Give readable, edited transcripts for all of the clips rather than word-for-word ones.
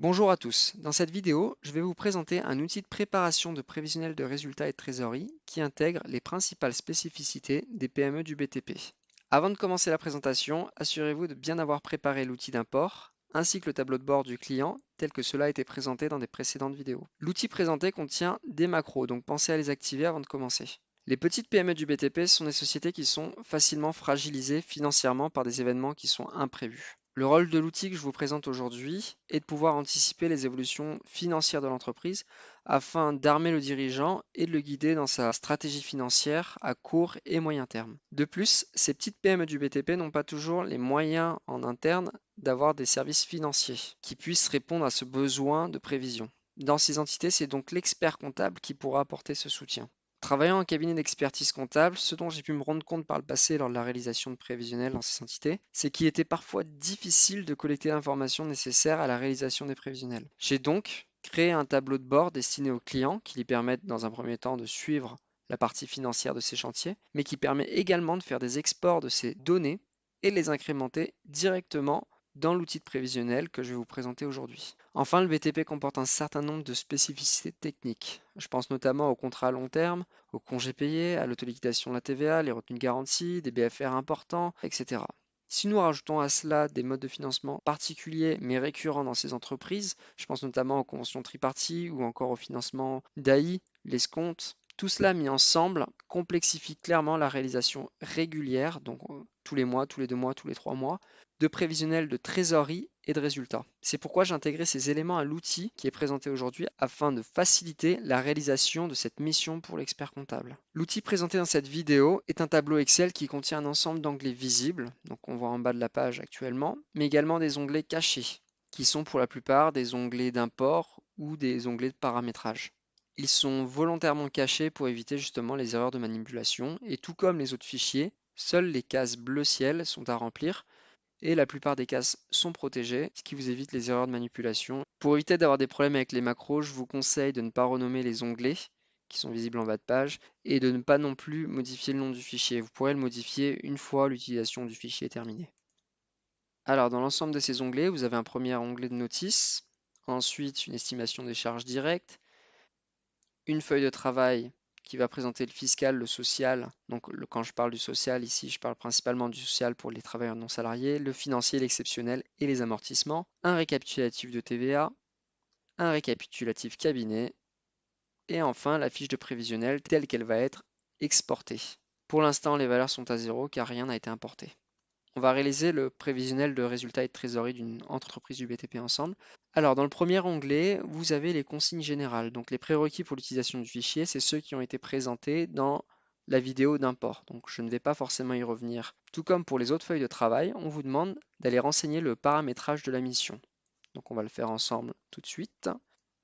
Bonjour à tous, dans cette vidéo, je vais vous présenter un outil de préparation de prévisionnel de résultats et de trésorerie qui intègre les principales spécificités des PME du BTP. Avant de commencer la présentation, assurez-vous de bien avoir préparé l'outil d'import ainsi que le tableau de bord du client tel que cela a été présenté dans des précédentes vidéos. L'outil présenté contient des macros, donc pensez à les activer avant de commencer. Les petites PME du BTP sont des sociétés qui sont facilement fragilisées financièrement par des événements qui sont imprévus. Le rôle de l'outil que je vous présente aujourd'hui est de pouvoir anticiper les évolutions financières de l'entreprise afin d'armer le dirigeant et de le guider dans sa stratégie financière à court et moyen terme. De plus, ces petites PME du BTP n'ont pas toujours les moyens en interne d'avoir des services financiers qui puissent répondre à ce besoin de prévision. Dans ces entités, c'est donc l'expert comptable qui pourra apporter ce soutien. Travaillant en cabinet d'expertise comptable, ce dont j'ai pu me rendre compte par le passé lors de la réalisation de prévisionnels dans ces entités, c'est qu'il était parfois difficile de collecter l'information nécessaire à la réalisation des prévisionnels. J'ai donc créé un tableau de bord destiné aux clients qui lui permettent dans un premier temps de suivre la partie financière de ces chantiers, mais qui permet également de faire des exports de ces données et de les incrémenter directement dans l'outil de prévisionnel que je vais vous présenter aujourd'hui. Enfin, le BTP comporte un certain nombre de spécificités techniques. Je pense notamment aux contrats à long terme, aux congés payés, à l'autoliquidation de la TVA, les retenues de garantie, des BFR importants, etc. Si nous rajoutons à cela des modes de financement particuliers mais récurrents dans ces entreprises, je pense notamment aux conventions triparties ou encore au financement d'AI, l'escompte, tout cela mis ensemble complexifie clairement la réalisation régulière, donc tous les mois, tous les 2 mois, tous les 3 mois, de prévisionnel de trésorerie et de résultats. C'est pourquoi j'ai intégré ces éléments à l'outil qui est présenté aujourd'hui afin de faciliter la réalisation de cette mission pour l'expert comptable. L'outil présenté dans cette vidéo est un tableau Excel qui contient un ensemble d'onglets visibles, donc on voit en bas de la page actuellement, mais également des onglets cachés, qui sont pour la plupart des onglets d'import ou des onglets de paramétrage. Ils sont volontairement cachés pour éviter justement les erreurs de manipulation et tout comme les autres fichiers, seules les cases bleu ciel sont à remplir et la plupart des cases sont protégées, ce qui vous évite les erreurs de manipulation. Pour éviter d'avoir des problèmes avec les macros, je vous conseille de ne pas renommer les onglets qui sont visibles en bas de page et de ne pas non plus modifier le nom du fichier. Vous pourrez le modifier une fois l'utilisation du fichier est terminée. Alors, dans l'ensemble de ces onglets, vous avez un premier onglet de notice, ensuite une estimation des charges directes, une feuille de travail qui va présenter le fiscal, le social. Donc quand je parle du social ici, je parle principalement du social pour les travailleurs non salariés, le financier, l'exceptionnel et les amortissements, un récapitulatif de TVA, un récapitulatif cabinet et enfin la fiche de prévisionnel telle qu'elle va être exportée. Pour l'instant, les valeurs sont à zéro car rien n'a été importé. On va réaliser le prévisionnel de résultats et de trésorerie d'une entreprise du BTP ensemble. Alors, dans le premier onglet, vous avez les consignes générales. Donc, les prérequis pour l'utilisation du fichier, c'est ceux qui ont été présentés dans la vidéo d'import. Donc, je ne vais pas forcément y revenir. Tout comme pour les autres feuilles de travail, on vous demande d'aller renseigner le paramétrage de la mission. Donc, on va le faire ensemble tout de suite.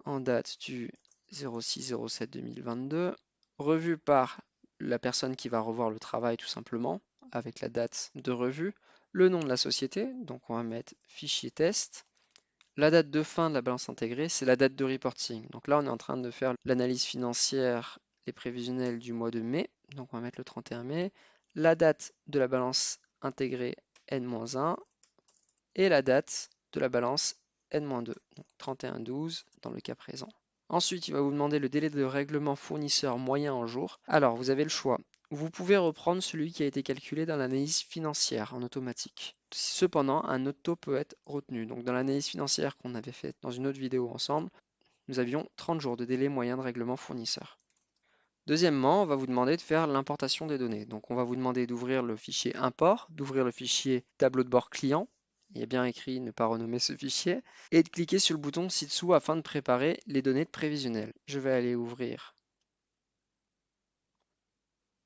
En date du 06/07/2022, revu par la personne qui va revoir le travail tout simplement, avec la date de revue, le nom de la société, donc on va mettre fichier test. La date de fin de la balance intégrée, c'est la date de reporting. Donc là, on est en train de faire l'analyse financière et prévisionnelle du mois de mai, donc on va mettre le 31 mai. La date de la balance intégrée N-1 et la date de la balance N-2, donc 31/12 dans le cas présent. Ensuite, il va vous demander le délai de règlement fournisseur moyen en jours. Alors, vous avez le choix. Vous pouvez reprendre celui qui a été calculé dans l'analyse financière en automatique. Cependant, un autre taux peut être retenu. Donc, dans l'analyse financière qu'on avait faite dans une autre vidéo ensemble, nous avions 30 jours de délai moyen de règlement fournisseur. Deuxièmement, on va vous demander de faire l'importation des données. Donc, on va vous demander d'ouvrir le fichier import, d'ouvrir le fichier tableau de bord client, il y a bien écrit ne pas renommer ce fichier, et de cliquer sur le bouton ci-dessous afin de préparer les données de prévisionnel. Je vais aller ouvrir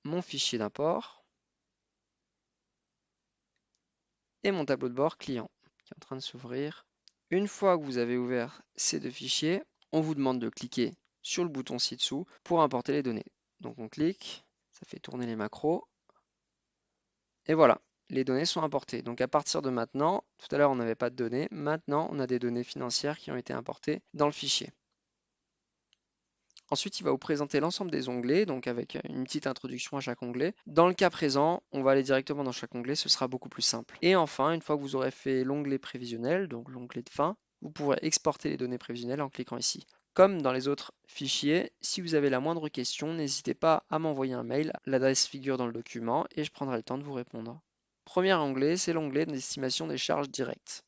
mon fichier d'import et mon tableau de bord client qui est en train de s'ouvrir. Une fois que vous avez ouvert ces deux fichiers, on vous demande de cliquer sur le bouton ci-dessous pour importer les données. Donc on clique, ça fait tourner les macros, et voilà. Les données sont importées. Donc à partir de maintenant, tout à l'heure on n'avait pas de données, maintenant on a des données financières qui ont été importées dans le fichier. Ensuite, il va vous présenter l'ensemble des onglets, donc avec une petite introduction à chaque onglet. Dans le cas présent, on va aller directement dans chaque onglet, ce sera beaucoup plus simple. Et enfin, une fois que vous aurez fait l'onglet prévisionnel, donc l'onglet de fin, vous pourrez exporter les données prévisionnelles en cliquant ici. Comme dans les autres fichiers, si vous avez la moindre question, n'hésitez pas à m'envoyer un mail, l'adresse figure dans le document et je prendrai le temps de vous répondre. Premier onglet, c'est l'onglet d'estimation des charges directes.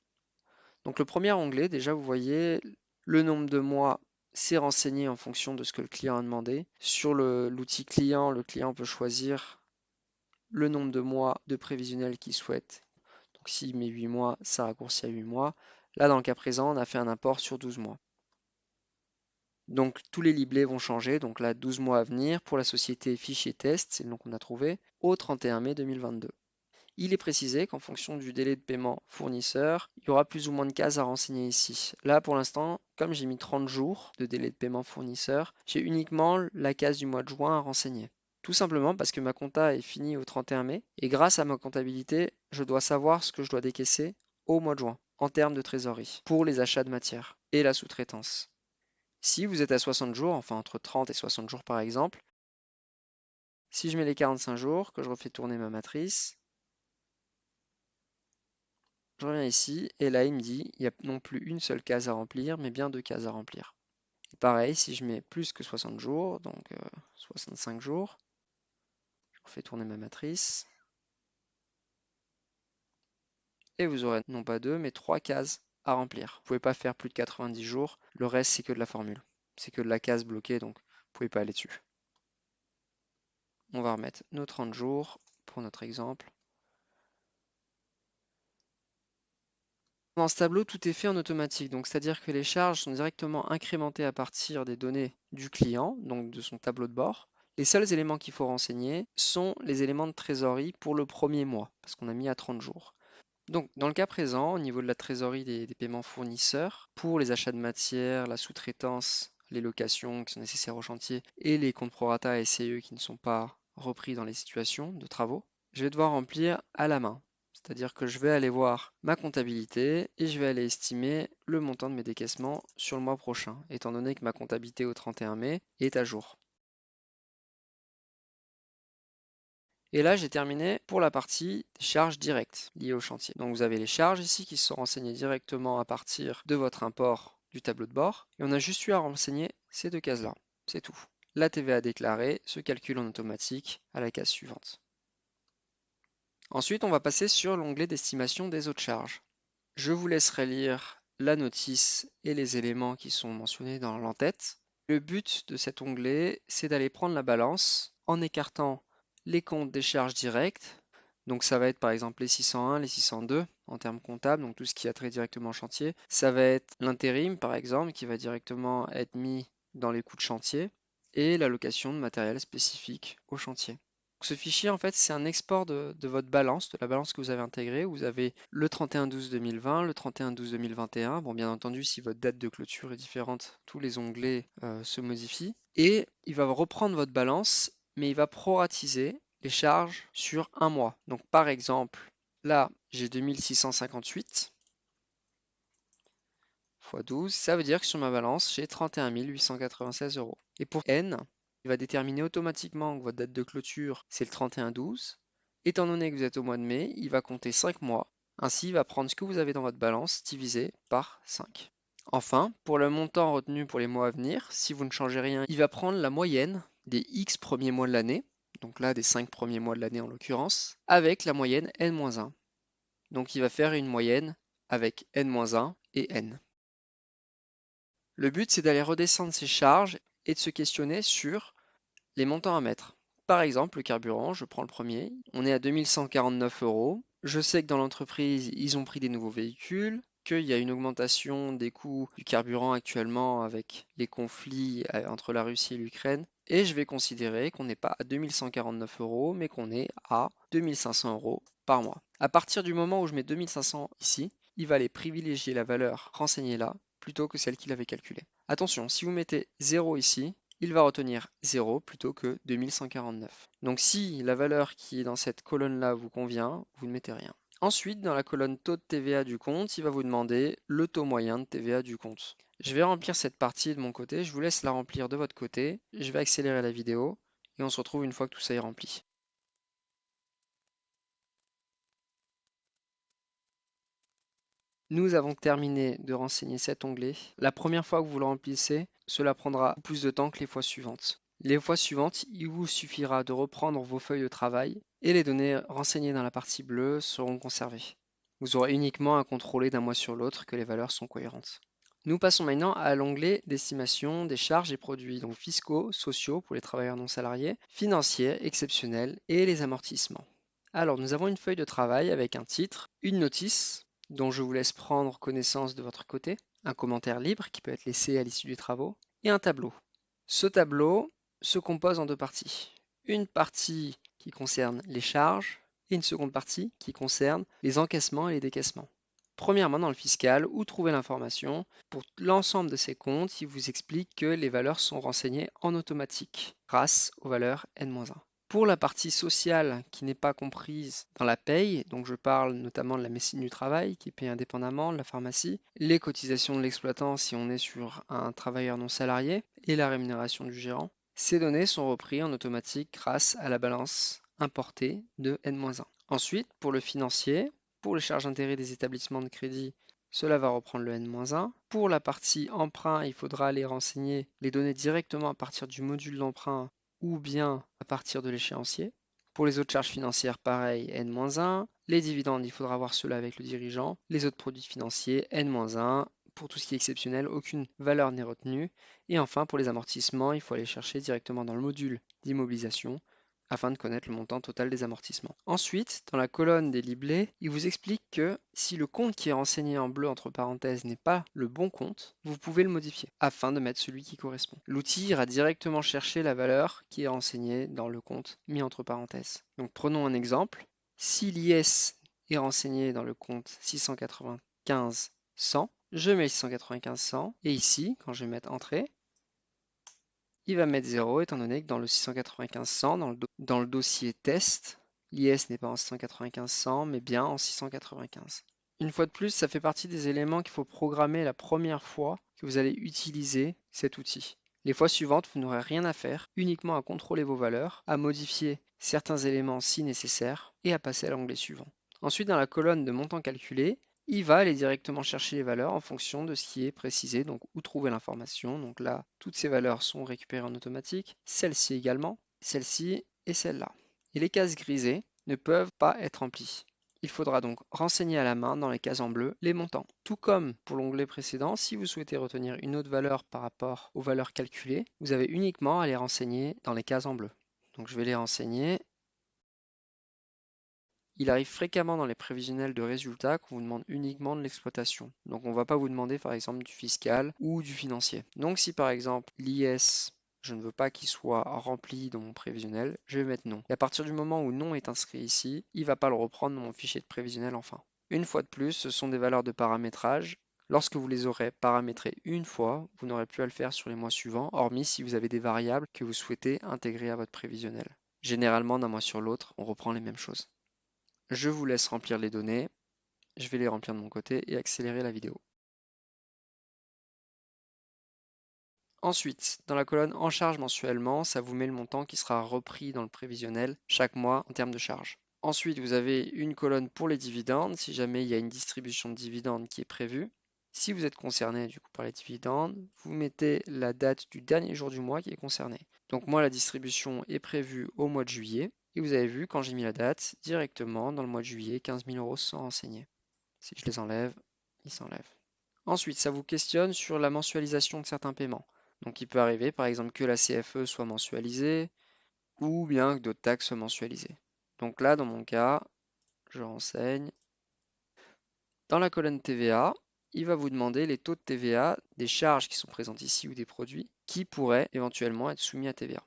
Donc le premier onglet, déjà vous voyez, le nombre de mois, c'est renseigné en fonction de ce que le client a demandé. Sur l'outil client, le client peut choisir le nombre de mois de prévisionnel qu'il souhaite. Donc s'il met 8 mois, ça raccourcit à 8 mois. Là, dans le cas présent, on a fait un import sur 12 mois. Donc tous les liblets vont changer. Donc là, 12 mois à venir pour la société fichier test, c'est le nom qu'on a trouvé, au 31 mai 2022. Il est précisé qu'en fonction du délai de paiement fournisseur, il y aura plus ou moins de cases à renseigner ici. Là, pour l'instant, comme j'ai mis 30 jours de délai de paiement fournisseur, j'ai uniquement la case du mois de juin à renseigner. Tout simplement parce que ma compta est finie au 31 mai et grâce à ma comptabilité, je dois savoir ce que je dois décaisser au mois de juin en termes de trésorerie pour les achats de matières et la sous-traitance. Si vous êtes à 60 jours, enfin entre 30 et 60 jours par exemple, si je mets les 45 jours, que je refais tourner ma matrice, je reviens ici et là il me dit il n'y a non plus une seule case à remplir mais bien deux cases à remplir. Et pareil, si je mets plus que 60 jours, donc 65 jours, je refais tourner ma matrice et vous aurez non pas deux mais trois cases à remplir. Vous ne pouvez pas faire plus de 90 jours, le reste c'est que de la formule. C'est que de la case bloquée donc vous ne pouvez pas aller dessus. On va remettre nos 30 jours pour notre exemple. Dans ce tableau, tout est fait en automatique, donc c'est-à-dire que les charges sont directement incrémentées à partir des données du client, donc de son tableau de bord. Les seuls éléments qu'il faut renseigner sont les éléments de trésorerie pour le premier mois, parce qu'on a mis à 30 jours. Donc, dans le cas présent, au niveau de la trésorerie des paiements fournisseurs, pour les achats de matières, la sous-traitance, les locations qui sont nécessaires au chantier et les comptes prorata et CE qui ne sont pas repris dans les situations de travaux, je vais devoir remplir à la main. C'est-à-dire que je vais aller voir ma comptabilité et je vais aller estimer le montant de mes décaissements sur le mois prochain, étant donné que ma comptabilité au 31 mai est à jour. Et là, j'ai terminé pour la partie des charges directes liées au chantier. Donc vous avez les charges ici qui sont renseignées directement à partir de votre import du tableau de bord. Et on a juste eu à renseigner ces deux cases-là. C'est tout. La TVA déclarée se calcule en automatique à la case suivante. Ensuite, on va passer sur l'onglet d'estimation des autres charges. Je vous laisserai lire la notice et les éléments qui sont mentionnés dans l'entête. Le but de cet onglet, c'est d'aller prendre la balance en écartant les comptes des charges directes. Donc ça va être par exemple les 601, les 602 en termes comptables, donc tout ce qui a trait directement au chantier. Ça va être l'intérim par exemple qui va directement être mis dans les coûts de chantier et l'allocation de matériel spécifique au chantier. Ce fichier, en fait, c'est un export de votre balance, de la balance que vous avez intégrée. Vous avez le 31/12/2020, le 31/12/2021. Bon, bien entendu, si votre date de clôture est différente, tous les onglets se modifient. Et il va reprendre votre balance, mais il va proratiser les charges sur un mois. Donc, par exemple, là, j'ai 2658 x 12. Ça veut dire que sur ma balance, j'ai 31 896 euros. Et pour N, il va déterminer automatiquement que votre date de clôture, c'est le 31/12. Étant donné que vous êtes au mois de mai, il va compter 5 mois. Ainsi, il va prendre ce que vous avez dans votre balance divisé par 5. Enfin, pour le montant retenu pour les mois à venir, si vous ne changez rien, il va prendre la moyenne des X premiers mois de l'année, donc là des 5 premiers mois de l'année en l'occurrence, avec la moyenne N-1. Donc il va faire une moyenne avec N-1 et N. Le but, c'est d'aller redescendre ces charges et de se questionner sur les montants à mettre. Par exemple, le carburant, je prends le premier, on est à 2149 euros. Je sais que dans l'entreprise, ils ont pris des nouveaux véhicules, qu'il y a une augmentation des coûts du carburant actuellement avec les conflits entre la Russie et l'Ukraine. Et je vais considérer qu'on n'est pas à 2149 euros, mais qu'on est à 2500 euros par mois. À partir du moment où je mets 2500 ici, il va aller privilégier la valeur renseignée là plutôt que celle qu'il avait calculée. Attention, si vous mettez 0 ici, il va retenir 0 plutôt que 2149. Donc si la valeur qui est dans cette colonne-là vous convient, vous ne mettez rien. Ensuite, dans la colonne taux de TVA du compte, il va vous demander le taux moyen de TVA du compte. Je vais remplir cette partie de mon côté, je vous laisse la remplir de votre côté. Je vais accélérer la vidéo et on se retrouve une fois que tout ça est rempli. Nous avons terminé de renseigner cet onglet. La première fois que vous le remplissez, cela prendra plus de temps que les fois suivantes. Les fois suivantes, il vous suffira de reprendre vos feuilles de travail et les données renseignées dans la partie bleue seront conservées. Vous aurez uniquement à contrôler d'un mois sur l'autre que les valeurs sont cohérentes. Nous passons maintenant à l'onglet d'estimation des charges et produits, donc fiscaux, sociaux pour les travailleurs non salariés, financiers, exceptionnels et les amortissements. Alors, nous avons une feuille de travail avec un titre, une notice, dont je vous laisse prendre connaissance de votre côté, un commentaire libre qui peut être laissé à l'issue des travaux, et un tableau. Ce tableau se compose en deux parties. Une partie qui concerne les charges et une seconde partie qui concerne les encaissements et les décaissements. Premièrement, dans le fiscal, où trouver l'information. Pour l'ensemble de ces comptes, il vous explique que les valeurs sont renseignées en automatique grâce aux valeurs N-1. Pour la partie sociale qui n'est pas comprise dans la paye, donc je parle notamment de la médecine du travail qui est payée indépendamment, de la pharmacie, les cotisations de l'exploitant si on est sur un travailleur non salarié et la rémunération du gérant, ces données sont reprises en automatique grâce à la balance importée de N-1. Ensuite, pour le financier, pour les charges d'intérêt des établissements de crédit, cela va reprendre le N-1. Pour la partie emprunt, il faudra aller renseigner les données directement à partir du module d'emprunt ou bien à partir de l'échéancier. Pour les autres charges financières, pareil, N-1. Les dividendes, il faudra voir cela avec le dirigeant. Les autres produits financiers, N-1. Pour tout ce qui est exceptionnel, aucune valeur n'est retenue. Et enfin, pour les amortissements, il faut aller chercher directement dans le module d'immobilisation afin de connaître le montant total des amortissements. Ensuite, dans la colonne des liblés, il vous explique que si le compte qui est renseigné en bleu entre parenthèses n'est pas le bon compte, vous pouvez le modifier afin de mettre celui qui correspond. L'outil ira directement chercher la valeur qui est renseignée dans le compte mis entre parenthèses. Donc prenons un exemple. Si l'IS est renseigné dans le compte 695 100, je mets 695 100 et ici, quand je vais mettre entrée, il va mettre 0 étant donné que dans le 695 100, dans le dossier test, l'IS n'est pas en 695 100 mais bien en 695. Une fois de plus, ça fait partie des éléments qu'il faut programmer la première fois que vous allez utiliser cet outil. Les fois suivantes, vous n'aurez rien à faire, uniquement à contrôler vos valeurs, à modifier certains éléments si nécessaire et à passer à l'onglet suivant. Ensuite, dans la colonne de montant calculé, il va aller directement chercher les valeurs en fonction de ce qui est précisé, donc où trouver l'information. Donc là, toutes ces valeurs sont récupérées en automatique, celle-ci également, celle-ci et celle-là. Et les cases grisées ne peuvent pas être remplies. Il faudra donc renseigner à la main dans les cases en bleu les montants. Tout comme pour l'onglet précédent, si vous souhaitez retenir une autre valeur par rapport aux valeurs calculées, vous avez uniquement à les renseigner dans les cases en bleu. Donc je vais les renseigner. Il arrive fréquemment dans les prévisionnels de résultats qu'on vous demande uniquement de l'exploitation. Donc on ne va pas vous demander par exemple du fiscal ou du financier. Donc si par exemple l'IS, je ne veux pas qu'il soit rempli dans mon prévisionnel, je vais mettre non. Et à partir du moment où non est inscrit ici, il ne va pas le reprendre dans mon fichier de prévisionnel enfin. Une fois de plus, ce sont des valeurs de paramétrage. Lorsque vous les aurez paramétrées une fois, vous n'aurez plus à le faire sur les mois suivants, hormis si vous avez des variables que vous souhaitez intégrer à votre prévisionnel. Généralement, d'un mois sur l'autre, on reprend les mêmes choses. Je vous laisse remplir les données, je vais les remplir de mon côté et accélérer la vidéo. Ensuite, dans la colonne en charge mensuellement, ça vous met le montant qui sera repris dans le prévisionnel chaque mois en termes de charge. Ensuite, vous avez une colonne pour les dividendes, si jamais il y a une distribution de dividendes qui est prévue. Si vous êtes concerné du coup par les dividendes, vous mettez la date du dernier jour du mois qui est concerné. Donc moi, la distribution est prévue au mois de juillet. Et vous avez vu, quand j'ai mis la date, directement dans le mois de juillet, 15 000 € sont renseignés. Si je les enlève, ils s'enlèvent. Ensuite, ça vous questionne sur la mensualisation de certains paiements. Donc il peut arriver par exemple que la CFE soit mensualisée ou bien que d'autres taxes soient mensualisées. Donc là, dans mon cas, je renseigne. Dans la colonne TVA, il va vous demander les taux de TVA des charges qui sont présentes ici ou des produits qui pourraient éventuellement être soumis à TVA.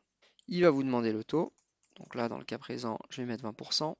Il va vous demander le taux. Donc là, dans le cas présent, je vais mettre 20%.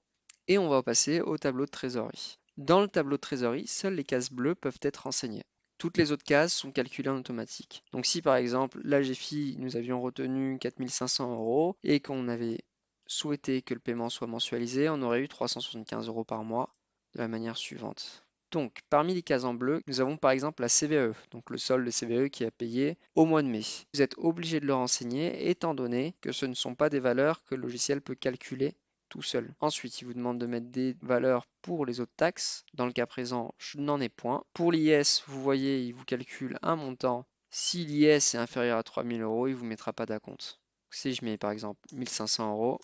Et on va passer au tableau de trésorerie. Dans le tableau de trésorerie, seules les cases bleues peuvent être renseignées. Toutes les autres cases sont calculées en automatique. Donc si par exemple, la GFI, nous avions retenu 4 500 € et qu'on avait souhaité que le paiement soit mensualisé, on aurait eu 375 € par mois de la manière suivante. Donc, parmi les cases en bleu, nous avons par exemple la CVE, donc le solde de CVE qui est payé au mois de mai. Vous êtes obligé de le renseigner étant donné que ce ne sont pas des valeurs que le logiciel peut calculer tout seul. Ensuite, il vous demande de mettre des valeurs pour les autres taxes. Dans le cas présent, je n'en ai point. Pour l'IS, vous voyez, il vous calcule un montant. Si l'IS est inférieur à 3000 euros, il ne vous mettra pas d'acompte. Si je mets par exemple 1500 euros,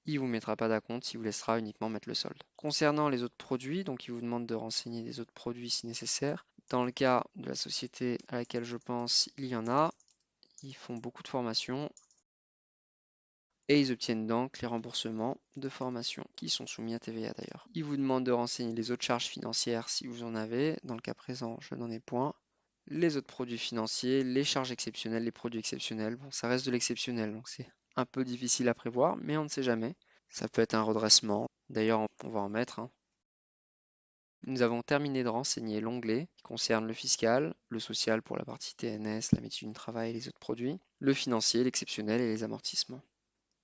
il ne vous mettra pas d'acompte, il vous laissera uniquement mettre le solde. Concernant les autres produits, donc il vous demande de renseigner les autres produits si nécessaire. Dans le cas de la société à laquelle je pense, il y en a. Ils font beaucoup de formations et ils obtiennent donc les remboursements de formation qui sont soumis à TVA d'ailleurs. Ils vous demandent de renseigner les autres charges financières si vous en avez. Dans le cas présent, je n'en ai point. Les autres produits financiers, les charges exceptionnelles, les produits exceptionnels. Bon, ça reste de l'exceptionnel, donc c'est un peu difficile à prévoir, mais on ne sait jamais. Ça peut être un redressement. D'ailleurs, on va en mettre, hein. Nous avons terminé de renseigner l'onglet qui concerne le fiscal, le social pour la partie TNS, la médecine du travail et les autres produits, le financier, l'exceptionnel et les amortissements.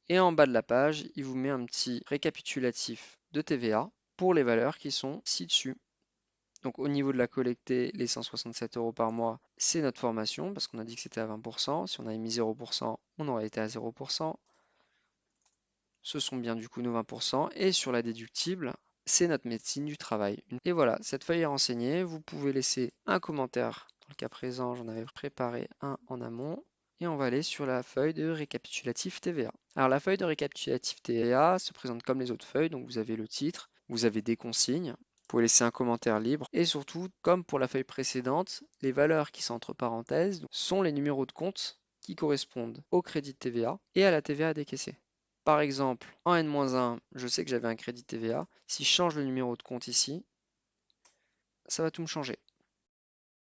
Et en bas de la page, il vous met un petit récapitulatif de TVA pour les valeurs qui sont ci-dessus. Donc au niveau de la collectée, les 167 euros par mois, c'est notre formation parce qu'on a dit que c'était à 20%. Si on avait mis 0%, on aurait été à 0%. Ce sont bien du coup nos 20%. Et sur la déductible, c'est notre médecine du travail. Et voilà, cette feuille est renseignée. Vous pouvez laisser un commentaire. Dans le cas présent, j'en avais préparé un en amont. Et on va aller sur la feuille de récapitulatif TVA. Alors la feuille de récapitulatif TVA se présente comme les autres feuilles. Donc vous avez le titre, vous avez des consignes. Vous pouvez laisser un commentaire libre. Et surtout, comme pour la feuille précédente, les valeurs qui sont entre parenthèses sont les numéros de compte qui correspondent au crédit de TVA et à la TVA décaissée. Par exemple, en N-1, je sais que j'avais un crédit TVA. Si je change le numéro de compte ici, ça va tout me changer.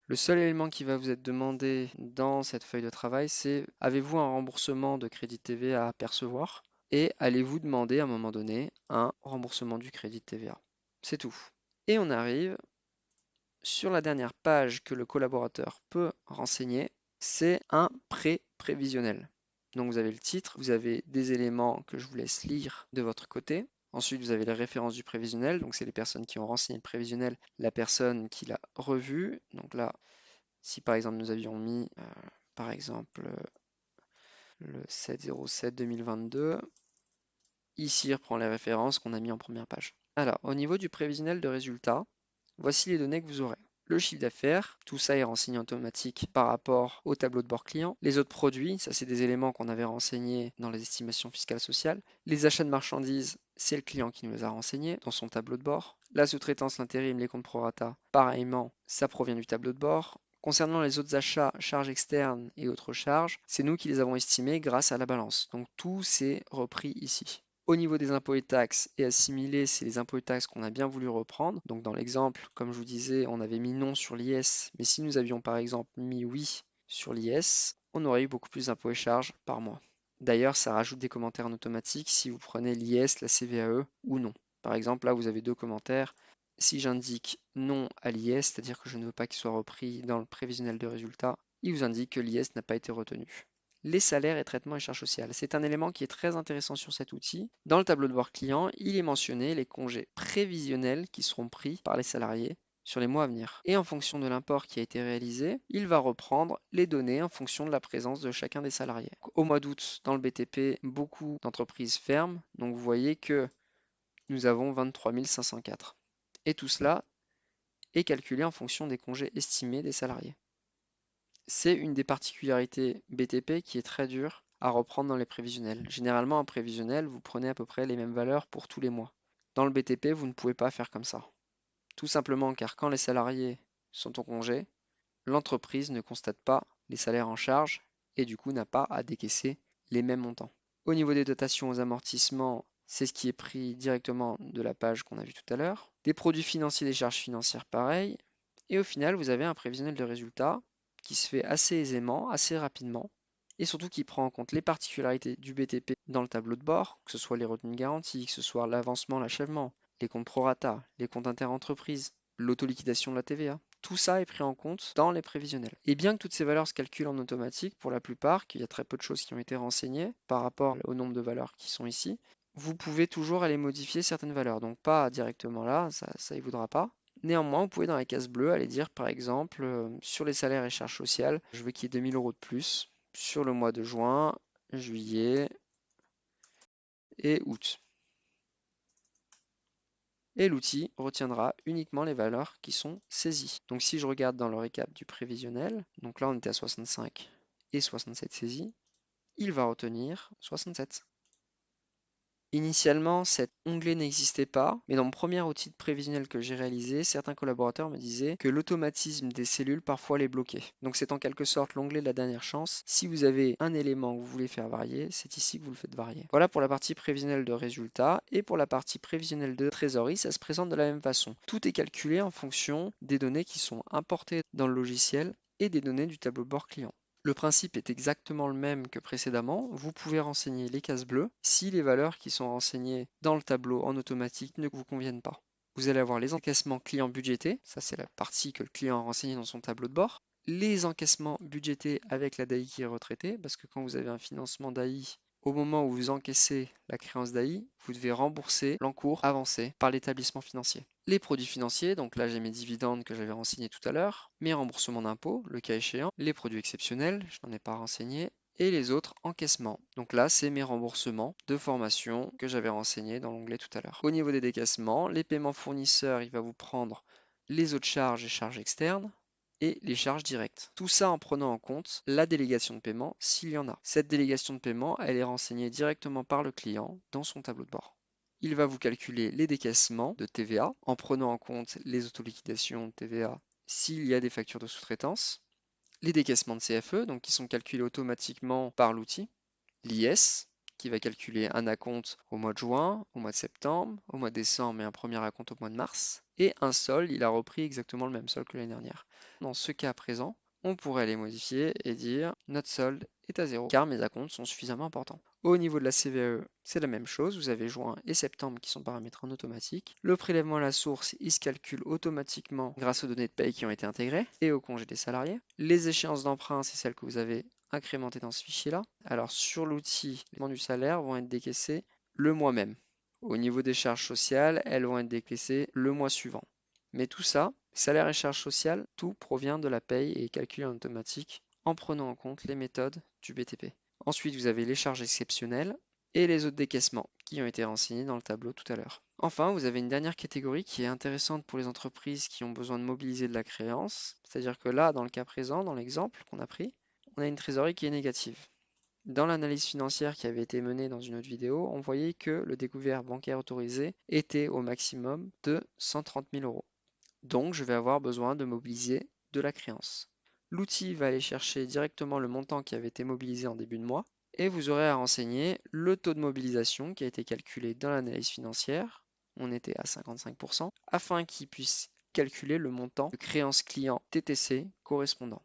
Le seul élément qui va vous être demandé dans cette feuille de travail, c'est avez-vous un remboursement de crédit TVA à percevoir et allez-vous demander à un moment donné un remboursement du crédit TVA. C'est tout. Et on arrive sur la dernière page que le collaborateur peut renseigner, c'est un prêt prévisionnel. Donc vous avez le titre, vous avez des éléments que je vous laisse lire de votre côté. Ensuite, vous avez les références du prévisionnel, donc c'est les personnes qui ont renseigné le prévisionnel, la personne qui l'a revu. Donc là, si par exemple nous avions mis, par exemple, le 7/07/2022, ici il reprend les références qu'on a mis en première page. Alors, au niveau du prévisionnel de résultats, voici les données que vous aurez. Le chiffre d'affaires, tout ça est renseigné en automatique par rapport au tableau de bord client. Les autres produits, ça c'est des éléments qu'on avait renseignés dans les estimations fiscales sociales. Les achats de marchandises, c'est le client qui nous les a renseignés dans son tableau de bord. La sous-traitance, l'intérim, les comptes prorata, pareillement, ça provient du tableau de bord. Concernant les autres achats, charges externes et autres charges, c'est nous qui les avons estimés grâce à la balance. Donc tout s'est repris ici. Au niveau des impôts et taxes et assimilés, c'est les impôts et taxes qu'on a bien voulu reprendre. Donc dans l'exemple, comme je vous disais, on avait mis non sur l'IS, mais si nous avions par exemple mis oui sur l'IS, on aurait eu beaucoup plus d'impôts et charges par mois. D'ailleurs, ça rajoute des commentaires en automatique si vous prenez l'IS, la CVAE ou non. Par exemple, là, vous avez deux commentaires. Si j'indique non à l'IS, c'est-à-dire que je ne veux pas qu'il soit repris dans le prévisionnel de résultat, il vous indique que l'IS n'a pas été retenu. Les salaires et traitements et charges sociales. C'est un élément qui est très intéressant sur cet outil. Dans le tableau de bord client, il est mentionné les congés prévisionnels qui seront pris par les salariés sur les mois à venir. Et en fonction de l'import qui a été réalisé, il va reprendre les données en fonction de la présence de chacun des salariés. Au mois d'août, dans le BTP, beaucoup d'entreprises ferment. Donc vous voyez que nous avons 23 504. Et tout cela est calculé en fonction des congés estimés des salariés. C'est une des particularités BTP qui est très dure à reprendre dans les prévisionnels. Généralement, en prévisionnel, vous prenez à peu près les mêmes valeurs pour tous les mois. Dans le BTP, vous ne pouvez pas faire comme ça. Tout simplement car quand les salariés sont en congé, l'entreprise ne constate pas les salaires en charge et du coup n'a pas à décaisser les mêmes montants. Au niveau des dotations aux amortissements, c'est ce qui est pris directement de la page qu'on a vue tout à l'heure. Des produits financiers, des charges financières, pareil. Et au final, vous avez un prévisionnel de résultats qui se fait assez aisément, assez rapidement, et surtout qui prend en compte les particularités du BTP dans le tableau de bord, que ce soit les retenues garanties, que ce soit l'avancement, l'achèvement, les comptes prorata, les comptes interentreprises, l'autoliquidation de la TVA. Tout ça est pris en compte dans les prévisionnels. Et bien que toutes ces valeurs se calculent en automatique, pour la plupart, qu'il y a très peu de choses qui ont été renseignées par rapport au nombre de valeurs qui sont ici, vous pouvez toujours aller modifier certaines valeurs. Donc pas directement là, ça y voudra pas. Néanmoins, vous pouvez dans la case bleue aller dire par exemple sur les salaires et charges sociales, je veux qu'il y ait 2000 euros de plus sur le mois de juin, juillet et août. et l'outil retiendra uniquement les valeurs qui sont saisies. Donc si je regarde dans le récap du prévisionnel, donc là on était à 65 et 67 saisies, il va retenir 67. Initialement, cet onglet n'existait pas, mais dans mon premier outil de prévisionnel que j'ai réalisé, certains collaborateurs me disaient que l'automatisme des cellules parfois les bloquait. Donc c'est en quelque sorte l'onglet de la dernière chance. Si vous avez un élément que vous voulez faire varier, c'est ici que vous le faites varier. Voilà pour la partie prévisionnelle de résultats, et pour la partie prévisionnelle de trésorerie, ça se présente de la même façon. Tout est calculé en fonction des données qui sont importées dans le logiciel et des données du tableau de bord client. Le principe est exactement le même que précédemment. Vous pouvez renseigner les cases bleues si les valeurs qui sont renseignées dans le tableau en automatique ne vous conviennent pas. Vous allez avoir les encaissements clients budgétés, ça c'est la partie que le client a renseignée dans son tableau de bord. Les encaissements budgétés avec la DAI qui est retraitée, parce que quand vous avez un financement DAI, au moment où vous encaissez la créance d'AI, vous devez rembourser l'encours avancé par l'établissement financier. Les produits financiers, donc là j'ai mes dividendes que j'avais renseignés tout à l'heure, mes remboursements d'impôts, le cas échéant, les produits exceptionnels, je n'en ai pas renseigné, et les autres encaissements. Donc là, c'est mes remboursements de formation que j'avais renseignés dans l'onglet tout à l'heure. Au niveau des décaissements, les paiements fournisseurs, il va vous prendre les autres charges et charges externes, et les charges directes. Tout ça en prenant en compte la délégation de paiement s'il y en a. Cette délégation de paiement, elle est renseignée directement par le client dans son tableau de bord. Il va vous calculer les décaissements de TVA en prenant en compte les autoliquidations de TVA s'il y a des factures de sous-traitance, les décaissements de CFE, donc qui sont calculés automatiquement par l'outil, l'IS, qui va calculer un acompte au mois de juin, au mois de septembre, au mois de décembre et un premier acompte au mois de mars. Et un solde, il a repris exactement le même solde que l'année dernière. Dans ce cas présent, on pourrait les modifier et dire notre solde est à 0 car mes acomptes sont suffisamment importants. Au niveau de la CVAE, c'est la même chose. Vous avez juin et septembre qui sont paramétrés en automatique. Le prélèvement à la source, il se calcule automatiquement grâce aux données de paye qui ont été intégrées et au congé des salariés. Les échéances d'emprunt, c'est celles que vous avez incrémentées dans ce fichier-là. Alors sur l'outil, les paiements du salaire vont être décaissés le mois même. Au niveau des charges sociales, elles vont être décaissées le mois suivant. Mais tout ça, salaire et charges sociales, tout provient de la paye et est calculé en automatique en prenant en compte les méthodes du BTP. Ensuite, vous avez les charges exceptionnelles et les autres décaissements qui ont été renseignés dans le tableau tout à l'heure. Enfin, vous avez une dernière catégorie qui est intéressante pour les entreprises qui ont besoin de mobiliser de la créance. C'est-à-dire que là, dans le cas présent, dans l'exemple qu'on a pris, on a une trésorerie qui est négative. Dans l'analyse financière qui avait été menée dans une autre vidéo, on voyait que le découvert bancaire autorisé était au maximum de 130 000 euros. Donc, je vais avoir besoin de mobiliser de la créance. L'outil va aller chercher directement le montant qui avait été mobilisé en début de mois et vous aurez à renseigner le taux de mobilisation qui a été calculé dans l'analyse financière. On était à 55% afin qu'il puisse calculer le montant de créance client TTC correspondant.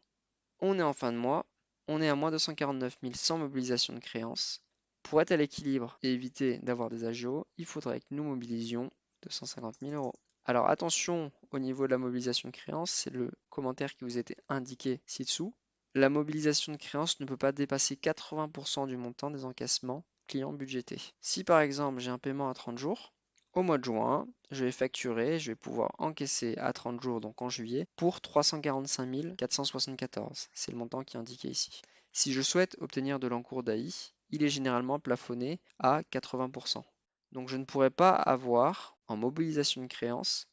On est en fin de mois, on est à moins 249 000 sans mobilisation de créance. Pour être à l'équilibre et éviter d'avoir des agios, il faudrait que nous mobilisions 250 000 euros. Alors attention au niveau de la mobilisation de créance, c'est le commentaire qui vous était indiqué ci-dessous. La mobilisation de créance ne peut pas dépasser 80% du montant des encaissements clients budgétés. Si par exemple j'ai un paiement à 30 jours, au mois de juin, je vais facturer, je vais pouvoir encaisser à 30 jours, donc en juillet, pour 345 474. C'est le montant qui est indiqué ici. Si je souhaite obtenir de l'encours d'AI, il est généralement plafonné à 80%. Donc je ne pourrais pas avoir en mobilisation de créance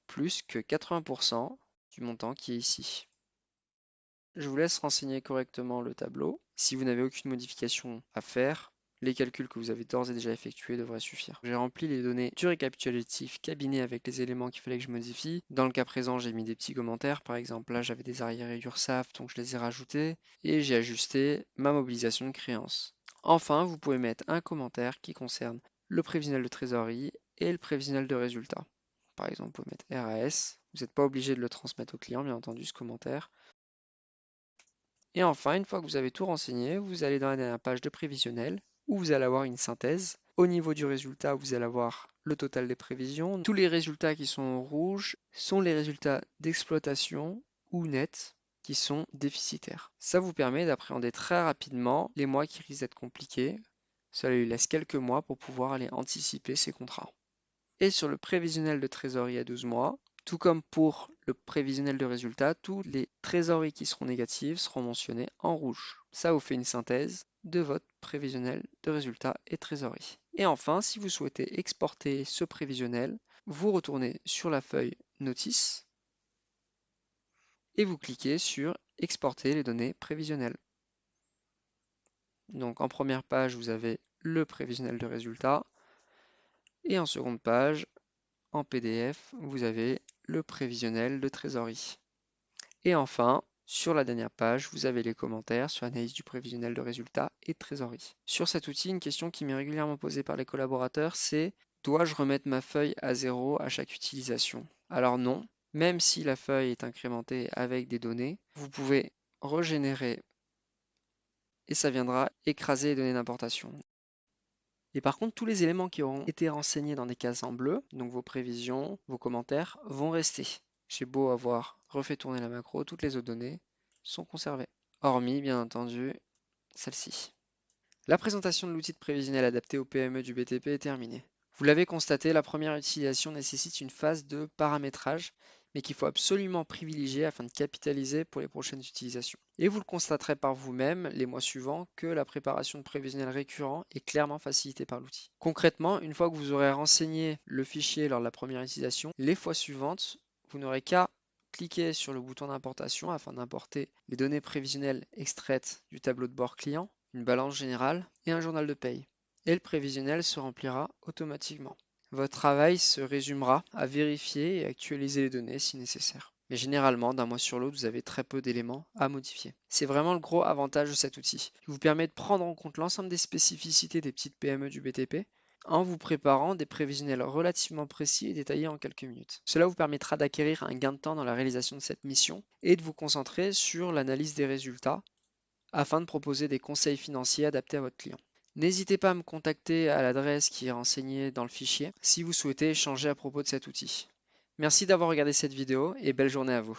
plus que 80% du montant qui est ici. Je vous laisse renseigner correctement le tableau. Si vous n'avez aucune modification à faire, les calculs que vous avez d'ores et déjà effectués devraient suffire. J'ai rempli les données du récapitulatif cabinet avec les éléments qu'il fallait que je modifie. Dans le cas présent, j'ai mis des petits commentaires. Par exemple, là, j'avais des arriérés d'URSSAF, donc je les ai rajoutés. Et j'ai ajusté ma mobilisation de créance. Enfin, vous pouvez mettre un commentaire qui concerne le prévisionnel de trésorerie et le prévisionnel de résultat. Par exemple, vous pouvez mettre RAS. Vous n'êtes pas obligé de le transmettre au client, bien entendu, ce commentaire. Et enfin, une fois que vous avez tout renseigné, vous allez dans la dernière page de prévisionnel où vous allez avoir une synthèse. Au niveau du résultat, vous allez avoir le total des prévisions. Tous les résultats qui sont en rouge sont les résultats d'exploitation ou nets qui sont déficitaires. Ça vous permet d'appréhender très rapidement les mois qui risquent d'être compliqués. Ça lui laisse quelques mois pour pouvoir aller anticiper ses contrats. Et sur le prévisionnel de trésorerie à 12 mois, tout comme pour le prévisionnel de résultat, tous les trésoreries qui seront négatives seront mentionnées en rouge. Ça vous fait une synthèse de votre prévisionnel de résultat et trésorerie. Et enfin, si vous souhaitez exporter ce prévisionnel, vous retournez sur la feuille Notice et vous cliquez sur Exporter les données prévisionnelles. Donc en première page, vous avez le prévisionnel de résultat et en seconde page, en PDF, vous avez le prévisionnel de trésorerie. Et enfin, sur la dernière page, vous avez les commentaires sur l'analyse du prévisionnel de résultats et de trésorerie. Sur cet outil, une question qui m'est régulièrement posée par les collaborateurs, c'est: dois-je remettre ma feuille à zéro à chaque utilisation? Alors non, même si la feuille est incrémentée avec des données, vous pouvez régénérer et ça viendra écraser les données d'importation. Et par contre, tous les éléments qui auront été renseignés dans des cases en bleu, donc vos prévisions, vos commentaires, vont rester. J'ai beau avoir refait tourner la macro, toutes les autres données sont conservées. Hormis, bien entendu, celle-ci. La présentation de l'outil de prévisionnel adapté aux PME du BTP est terminée. Vous l'avez constaté, la première utilisation nécessite une phase de paramétrage, mais qu'il faut absolument privilégier afin de capitaliser pour les prochaines utilisations. Et vous le constaterez par vous-même les mois suivants que la préparation de prévisionnel récurrent est clairement facilitée par l'outil. Concrètement, une fois que vous aurez renseigné le fichier lors de la première utilisation, les fois suivantes, vous n'aurez qu'à cliquer sur le bouton d'importation afin d'importer les données prévisionnelles extraites du tableau de bord client, une balance générale et un journal de paye. Et le prévisionnel se remplira automatiquement. Votre travail se résumera à vérifier et actualiser les données si nécessaire. Mais généralement, d'un mois sur l'autre, vous avez très peu d'éléments à modifier. C'est vraiment le gros avantage de cet outil. Il vous permet de prendre en compte l'ensemble des spécificités des petites PME du BTP en vous préparant des prévisionnels relativement précis et détaillés en quelques minutes. Cela vous permettra d'acquérir un gain de temps dans la réalisation de cette mission et de vous concentrer sur l'analyse des résultats afin de proposer des conseils financiers adaptés à votre client. N'hésitez pas à me contacter à l'adresse qui est renseignée dans le fichier si vous souhaitez échanger à propos de cet outil. Merci d'avoir regardé cette vidéo et belle journée à vous.